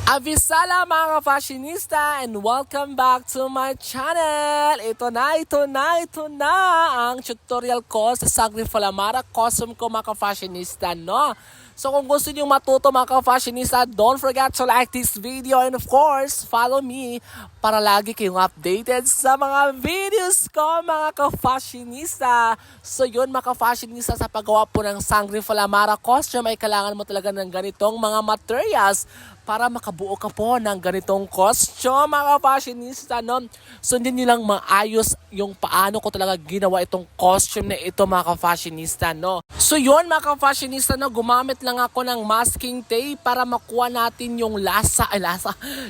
Avisala mga ka-fashionista and welcome back to my channel! Ito na ang tutorial ko sa Sangre Falamara costume ko mga ka-fashionista, no? So kung gusto niyo matuto mga ka-fashionista, don't forget to like this video and of course, follow me para lagi kayong updated sa mga videos ko mga ka-fashionista. So yun mga ka-fashionista, sa paggawa po ng Sangre Falamara costume ay kailangan mo talaga ng ganitong mga materials para makabuo ka po ng ganitong costume mga fashionista, no? Sundin nyo lang maayos yung paano ko talaga ginawa itong costume na ito mga fashionista, no? So yun mga fashionista, no? Gumamit lang ako ng masking tape para makuha natin yung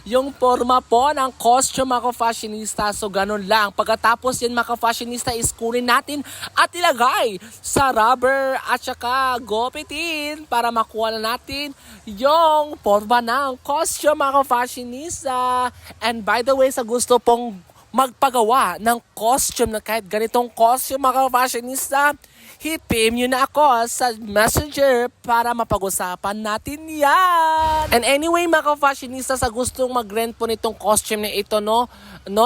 yung forma po ng costume mga fashionista. So ganun lang. Pagkatapos yan mga fashionista, iskunin natin at ilagay sa rubber at saka gupitin para makuha na natin yung forma ng costume mga fashionista. And by the way, sa gusto pong magpagawa ng costume na kahit ganitong costume mga fashionista, hit-PM nyo na ako sa messenger para mapag-usapan natin yan. And anyway mga fashionista, sa gustong mag-rent po nitong costume na ito, no,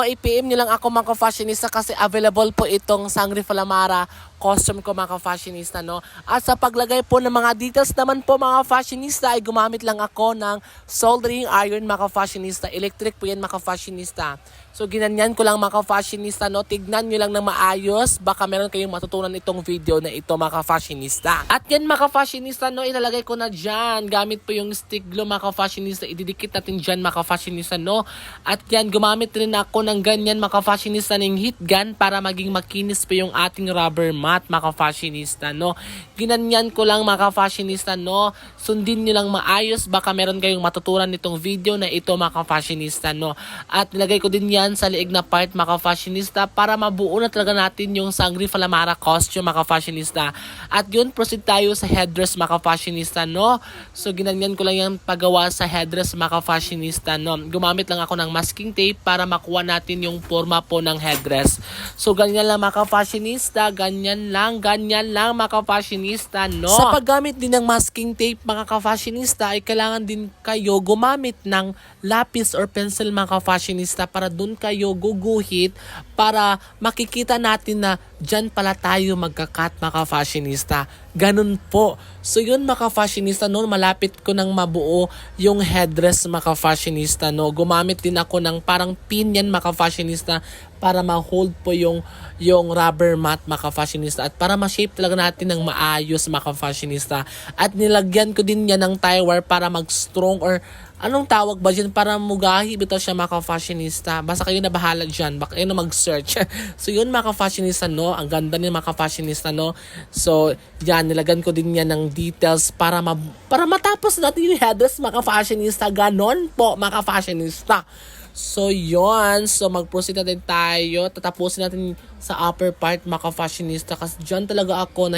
i-PM nyo lang ako mga fashionista kasi available po itong Sangre Falamara costume ko mga fashionista, no. At sa paglagay po ng mga details naman po mga fashionista ay gumamit lang ako ng soldering iron mga fashionista. Electric po yan mga fashionista. So ginanyan ko lang mga fashionista, no. Tignan nyo lang na maayos, baka meron kayong matutunan itong video na ito mga fashionista. At yan mga fashionista, no, ilalagay ko na dyan gamit po yung stick glue mga fashionista. Ididikit natin dyan mga fashionista, no. At yan, gumamit rin ako ng ganyan mga fashionista ng heat gun para maging makinis po yung ating rubber mat mga fashionista, no. Ginanyan ko lang mga fashionista, no. Sundin nyo lang maayos, baka meron kayong matutunan nitong video na ito mga fashionista, no. At nilagay ko din yan sa liig na part mga fashionista para mabuo na talaga natin yung Sangre Falamara costume mga fashionista. At yun, proceed tayo sa headdress mga fashionista, no. So ginanyan ko lang yung paggawa sa headdress mga fashionista, no. Gumamit lang ako ng masking tape para makuha natin yung forma po ng headdress. So ganyan lang mga fashionista, ganyan lang mga fashionista, no. Sa paggamit din ng masking tape mga fashionista ay kailangan din kayo gumamit ng lapis or pencil mga fashionista para dun kayo guguhit para makikita natin na dyan pala tayo magka-cut mga fashionista. Ganun po. So yun mga fashionista, no, malapit ko nang mabuo yung headdress mga fashionista, no. Gumamit din ako ng parang pin yan mga fashionista para ma-hold po yung rubber mat mga fashionista at para ma-shape talaga natin ng maayos mga fashionista. At nilagyan ko din yan ng tie wire para mag-strong or anong tawag ba dyan, para mugahi bitaw siya mga fashionista. Basta kayo na bahala dyan, baka kayo na mag-search. So yun mga fashionista, no, ang ganda niya mga fashionista, no. So yan, nilagyan ko din yan ng details para matapos natin yung headdress mga fashionista. Ganon po mga fashionista. So yun, so mag-proceed natin tayo. Tatapusin natin sa upper part mga fashionista kasi dyan talaga ako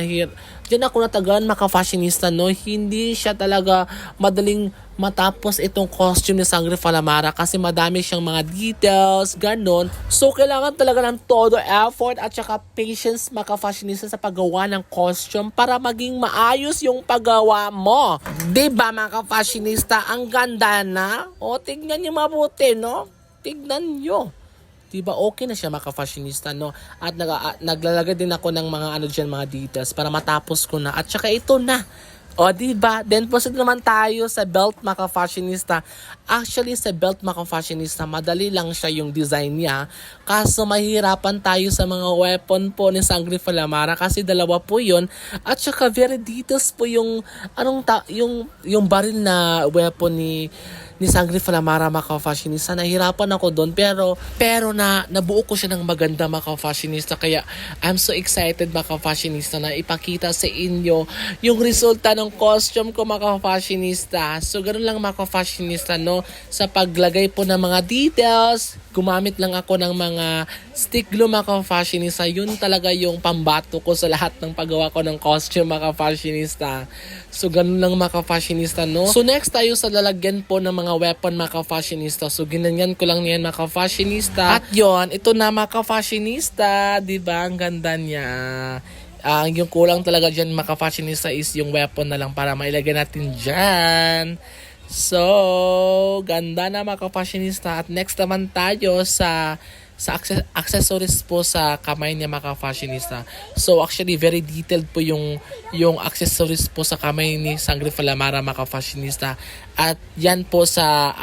dyan ako natagan mga fashionista, no. Hindi siya talaga madaling matapos itong costume ni Sangre Falamara kasi madami siyang mga details, ganon. So kailangan talaga ng todo effort at saka patience mga fashionista sa paggawa ng costume para maging maayos yung paggawa mo. Diba mga fashionista, ang ganda na? O tignan nyo mabuti, no? Tignan nyo. Diba okay na siya mga fashionista, no? At naglalagay din ako ng mga mga details para matapos ko na. At saka ito na. O diba? Then proceed naman tayo sa belt mga fashionista. Actually sa belt mga fashionista, madali lang siya yung design niya. Kaso mahirapan tayo sa mga weapon po ni Sangre Falamara kasi dalawa po yun. At saka very details po yung yung baril na weapon ni Sangre Falamara mga fashionista. Nahirapan ako doon pero nabuo ko siya ng maganda mga fashionista. Kaya I'm so excited mga fashionista na ipakita sa inyo yung resulta ng costume ko mga fashionista. So ganoon lang mga fashionista, no. Sa paglagay po ng mga details, gumamit lang ako ng mga stick glue mga fashionista. Yun talaga yung pambato ko sa lahat ng paggawa ko ng costume mga fashionista. So ganun lang mga fashionista, no. So next tayo sa lalagyan po ng mga weapon mga fashionista. So ginanyan ko lang yan mga fashionista. At yon, ito na mga fashionista, diba? Ang ganda niya. Yung kulang talaga dyan mga fashionista is yung weapon na lang para mailagay natin dyan. So, ganda na mga ka-fashionista. At next naman tayo sa accessories po sa kamay niya mga ka-fashionista. So actually very detailed po yung accessories po sa kamay ni Sangre Falamara mga ka-fashionista. At yan po sa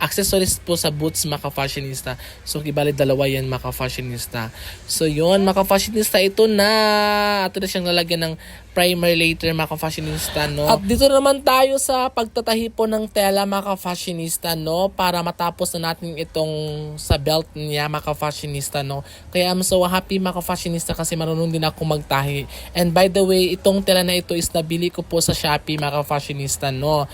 accessories po sa boots mga ka-fashionista. So ibalik dalawa yan mga ka-fashionista. So yun mga ka-fashionista, ito na. Ito na siyang nalagyan ng primer later mga ka-fashionista, no? At dito naman tayo sa pagtatahi po ng tela mga ka-fashionista, no? Para matapos na natin itong sa belt niya mga ka-fashionista, no? Kaya I'm so happy mga ka-fashionista kasi marunong din ako magtahi. And by the way, itong tela na ito is nabili ko po sa Shopee mga ka-fashionista, no?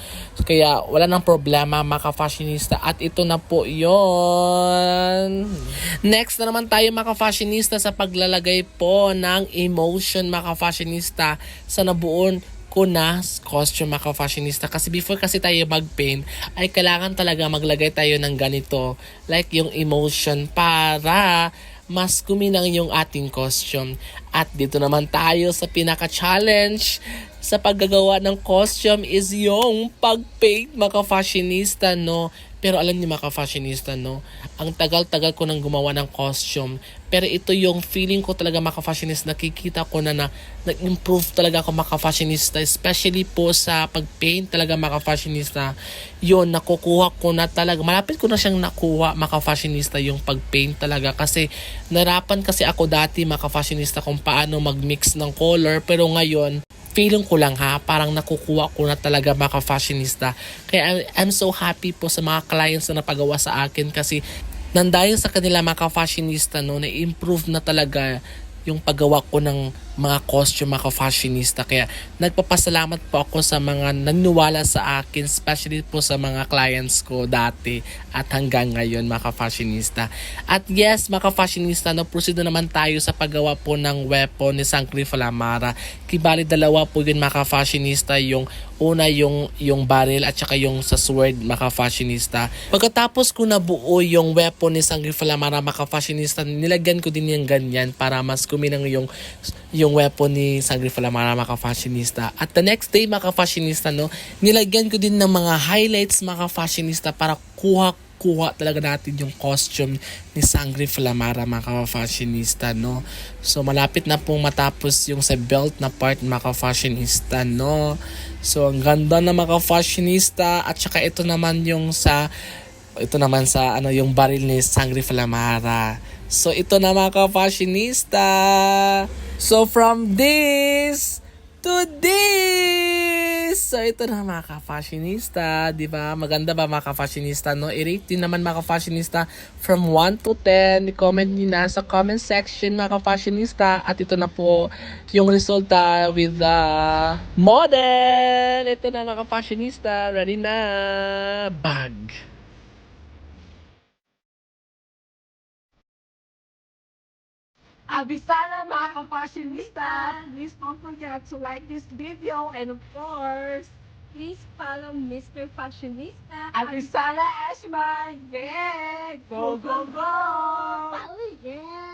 Kaya wala nang problema mga ka-fashionista. At ito na po yon. Next na naman tayo mga ka-fashionista sa paglalagay po ng emotion mga ka-fashionista sa nabuon ko na costume mga ka-fashionista. Kasi before kasi tayo mag-paint ay kailangan talaga maglagay tayo ng ganito, like yung emotion, para mas kuminang yung ating costume. At dito naman tayo sa pinaka-challenge sa paggagawa ng costume is yung pag-paint mga ka-fashionista, no? Pero alam niyo mga ka-fashionista, no? Ang tagal-tagal ko nang gumawa ng costume. Pero ito yung feeling ko talaga mga ka-fashionista. Nakikita ko na nag-improve talaga ako mga ka-fashionista. Especially po sa pag-paint talaga mga ka-fashionista. Yun, nakukuha ko na talaga. Malapit ko na siyang nakuha mga ka-fashionista yung pag-paint talaga. Kasi narapan kasi ako dati mga ka-fashionista kung paano mag-mix ng color. Pero ngayon, feeling ko lang ha, parang nakukuha ko na talaga mga ka-fashionista. Kaya I'm so happy po sa mga clients na napagawa sa akin kasi nandahil sa kanila mga ka-fashionista, no, na-improve na talaga yung paggawa ko ng mga costume mga ka-fashionista. Kaya nagpapasalamat po ako sa mga naniwala sa akin, especially po sa mga clients ko dati at hanggang ngayon mga ka-fashionista. At yes mga ka-fashionista, no, proceed na naman tayo sa paggawa po ng weapon ni Sangre Falamara. Kibali dalawa po yun mga ka-fashionista, yung una yung barrel at saka yung sa sword mga ka-fashionista. Pagkatapos ko nabuo yung weapon ni Sangre Falamara mga ka-fashionista, nilagyan ko din yung ganyan para mas kuminang yung weapon ni Sangre Falamara mga ka-fashionista. At the next day mga ka-fashionista, no, nilagyan ko din ng mga highlights mga ka-fashionista para kuha talaga natin yung costume ni Sangre Falamara mga ka-fashionista, no. So malapit na pong matapos yung sa belt na part mga ka-fashionista, no. So ang ganda na mga ka-fashionista. At saka ito naman sa yung baril ni Sangre Falamara. So ito na mga ka-fashionista. So from this to this. So ito na mga ka-fashionista, di ba? Maganda ba mga ka-fashionista, no? I-rate din naman mga ka-fashionista from 1 to 10. I-comment niyo na sa comment section mga ka-fashionista. At ito na po yung resulta with the model. Ito na mga ka-fashionista. Ready na. Bag. Abisala mga ka-fashionista, please don't forget to like this video and of course, Please follow Mr. Fashionista. Abisala Ashman! Yeah! Go, go, go! Follow, yeah!